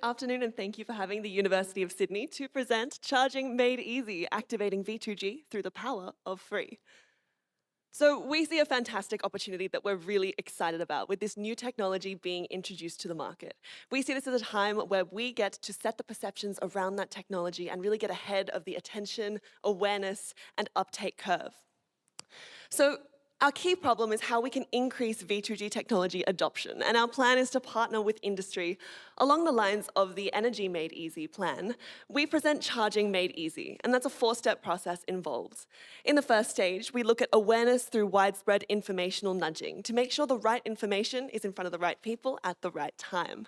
afternoon, and thank you for having the University of Sydney to present Charging Made Easy, Activating V2G Through the Power of Free. So we see a fantastic opportunity that we're really excited about with this new technology being introduced to the market. We see this as a time where we get to set the perceptions around that technology and really get ahead of the attention, awareness, and uptake curve. So our key problem is how we can increase V2G technology adoption, and our plan is to partner with industry along the lines of the Energy Made Easy plan. We present Charging Made Easy, and that's a 4-step process involved. In the first stage, we look at awareness through widespread informational nudging to make sure the right information is in front of the right people at the right time.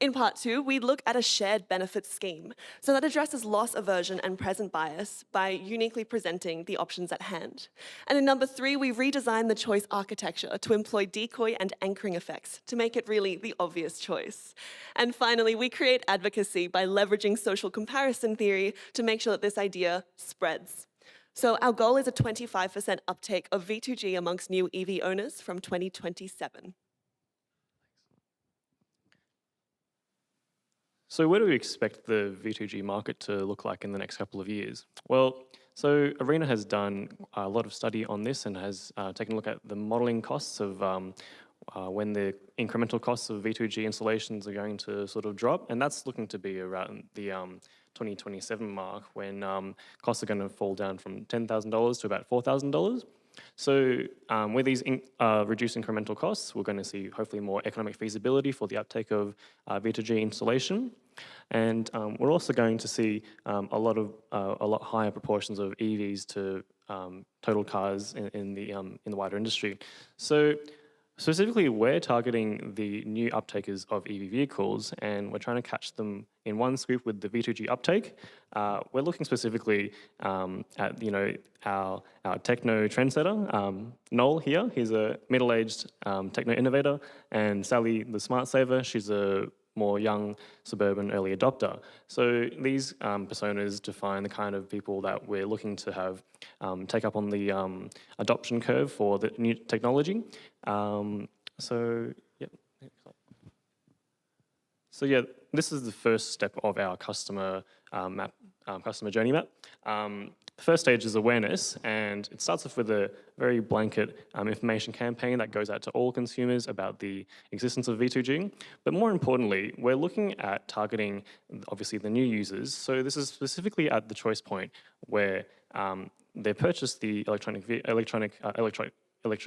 In part 2, we look at a shared benefits scheme. So that addresses loss aversion and present bias by uniquely presenting the options at hand. And in number 3, we redesign the choice architecture to employ decoy and anchoring effects to make it really the obvious choice. And finally, we create advocacy by leveraging social comparison theory to make sure that this idea spreads. So our goal is a 25% uptake of V2G amongst new EV owners from 2027. So where do we expect the V2G market to look like in the next couple of years? Well, so Arena has done a lot of study on this and has taken a look at the modelling costs of when the incremental costs of V2G installations are going to sort of drop, and that's looking to be around the 2027 mark when costs are going to fall down from $10,000 to about $4,000. So with these reduced incremental costs, we're going to see hopefully more economic feasibility for the uptake of V2G installation. And we're also going to see a lot higher proportions of EVs to total cars in the wider industry. So specifically, we're targeting the new uptakers of EV vehicles, and we're trying to catch them in one swoop with the V2G uptake. We're looking specifically at our techno trendsetter, Noel here. He's a middle-aged techno innovator, and Sally, the smart saver, she's a more young suburban early adopter. So these personas define the kind of people that we're looking to have take up on the adoption curve for the new technology. So this is the first step of our customer customer journey map. The first stage is awareness, and it starts off with a very blanket information campaign that goes out to all consumers about the existence of V2G. But more importantly, we're looking at targeting, obviously, the new users. So this is specifically at the choice point where they purchased the electric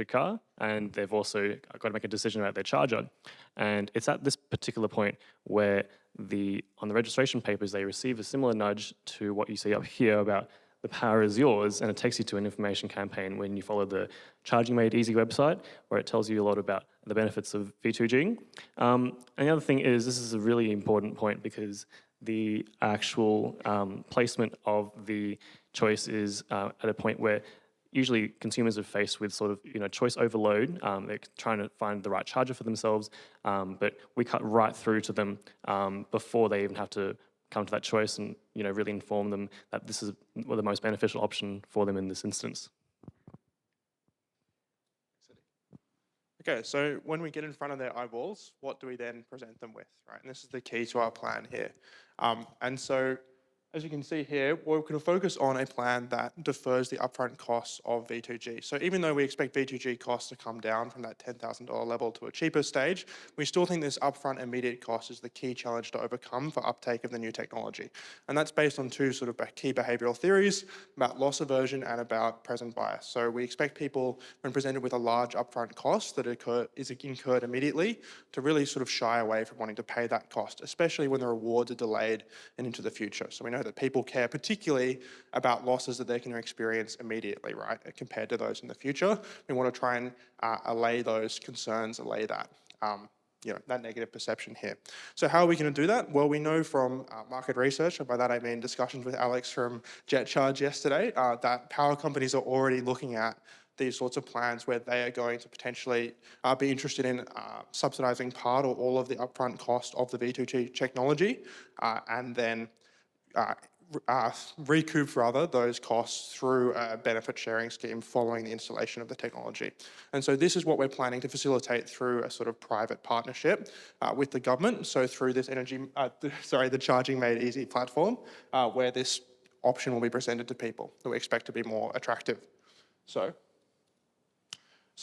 car, and they've also got to make a decision about their charger. And it's at this particular point where on the registration papers, they receive a similar nudge to what you see up here about the power is yours, and it takes you to an information campaign when you follow the Charging Made Easy website, where it tells you a lot about the benefits of V2G. And the other thing is, this is a really important point because the actual placement of the choice is at a point where usually consumers are faced with sort of choice overload. They're trying to find the right charger for themselves, but we cut right through to them before they even have to come to that choice and really inform them that this is the most beneficial option for them in this instance. Okay, so when we get in front of their eyeballs, what do we then present them with, right? And this is the key to our plan here. And so, as you can see here, we're going to focus on a plan that defers the upfront costs of V2G. So even though we expect V2G costs to come down from that $10,000 level to a cheaper stage, we still think this upfront immediate cost is the key challenge to overcome for uptake of the new technology. And that's based on two sort of key behavioral theories about loss aversion and about present bias. So we expect people, when presented with a large upfront cost that is incurred immediately, to really sort of shy away from wanting to pay that cost, especially when the rewards are delayed and into the future. So we know that people care particularly about losses that they can experience immediately, right, compared to those in the future. We want to try and allay those concerns, allay that, that negative perception here. So how are we going to do that? Well, we know from market research, and by that I mean discussions with Alex from JetCharge yesterday, that power companies are already looking at these sorts of plans where they are going to potentially be interested in subsidizing part or all of the upfront cost of the V2G technology, and then recoup rather those costs through a benefit sharing scheme following the installation of the technology. And so this is what we're planning to facilitate through a sort of private partnership with the government. So through this the Charging Made Easy platform, where this option will be presented to people that we expect to be more attractive. So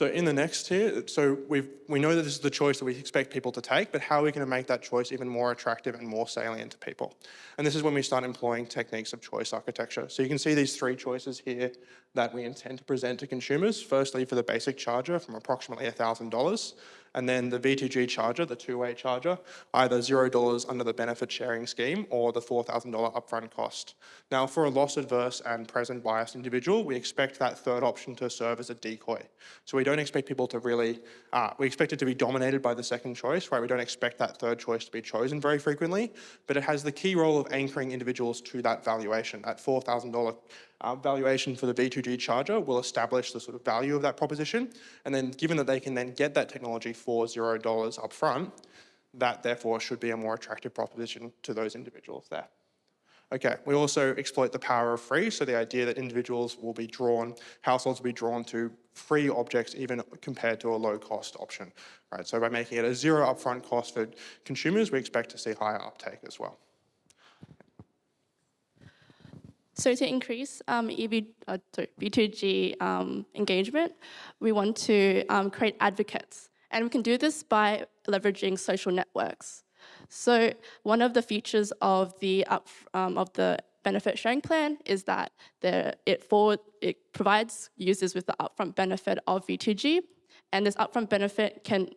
in the next here, so we know that this is the choice that we expect people to take, but how are we going to make that choice even more attractive and more salient to people? And this is when we start employing techniques of choice architecture. So you can see these three choices here that we intend to present to consumers. Firstly, for the basic charger from approximately $1,000, and then the V2G charger, the two-way charger, either $0 under the benefit sharing scheme or the $4,000 upfront cost. Now, for a loss-adverse and present biased individual, we expect that third option to serve as a decoy. So we don't expect people to really, we expect it to be dominated by the second choice, right? We don't expect that third choice to be chosen very frequently, but it has the key role of anchoring individuals to that valuation. That $4,000 valuation for the V2G charger will establish the sort of value of that proposition. And then given that they can then get that technology for $0 upfront, that therefore should be a more attractive proposition to those individuals there. Okay, we also exploit the power of free, so the idea that individuals will be drawn, households will be drawn to free objects even compared to a low cost option, right? So by making it a zero upfront cost for consumers, we expect to see higher uptake as well. So to increase V2G engagement, we want to create advocates. And we can do this by leveraging social networks. So one of the features of the benefit sharing plan is that it provides users with the upfront benefit of V2G, and this upfront benefit can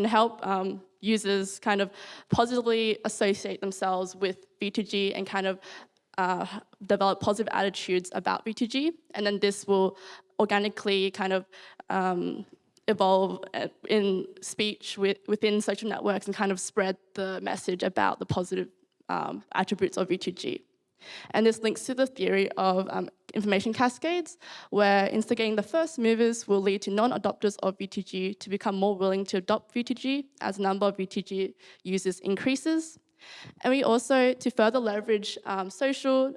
help users kind of positively associate themselves with V2G and kind of develop positive attitudes about V2G, and then this will organically kind of evolve in speech within social networks and kind of spread the message about the positive attributes of V2G. And this links to the theory of information cascades, where instigating the first movers will lead to non-adopters of V2G to become more willing to adopt V2G as the number of V2G users increases. And we also, to further leverage social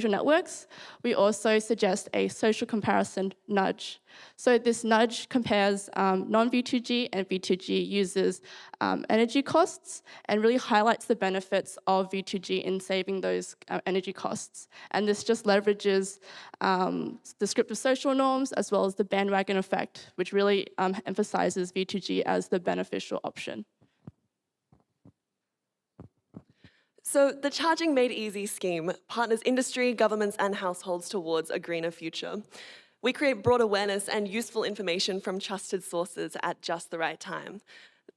networks, we also suggest a social comparison nudge. So this nudge compares non-V2G and V2G users' energy costs and really highlights the benefits of V2G in saving those energy costs. And this just leverages descriptive social norms as well as the bandwagon effect, which really emphasizes V2G as the beneficial option. So the Charging Made Easy scheme partners industry, governments, and households towards a greener future. We create broad awareness and useful information from trusted sources at just the right time.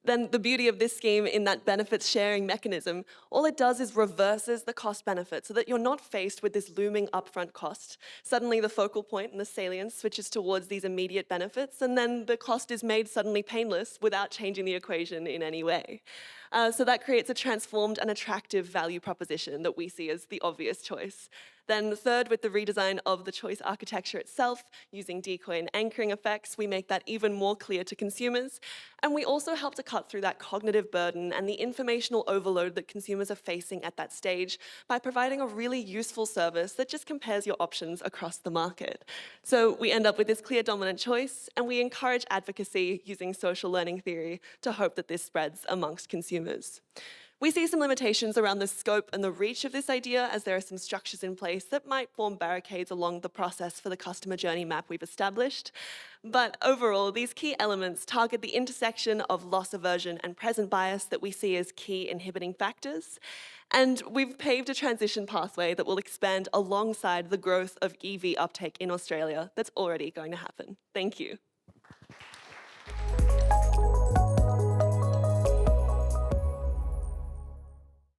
Then the beauty of this scheme in that benefits sharing mechanism, all it does is reverses the cost benefit so that you're not faced with this looming upfront cost. Suddenly the focal point and the salience switches towards these immediate benefits, and then the cost is made suddenly painless without changing the equation in any way. So that creates a transformed and attractive value proposition that we see as the obvious choice. Then third, with the redesign of the choice architecture itself, using decoy and anchoring effects, we make that even more clear to consumers. And we also help to cut through that cognitive burden and the informational overload that consumers are facing at that stage by providing a really useful service that just compares your options across the market. So we end up with this clear dominant choice, and we encourage advocacy using social learning theory to hope that this spreads amongst consumers. We see some limitations around the scope and the reach of this idea, as there are some structures in place that might form barricades along the process for the customer journey map we've established. But overall, these key elements target the intersection of loss aversion and present bias that we see as key inhibiting factors. And we've paved a transition pathway that will expand alongside the growth of EV uptake in Australia that's already going to happen. Thank you.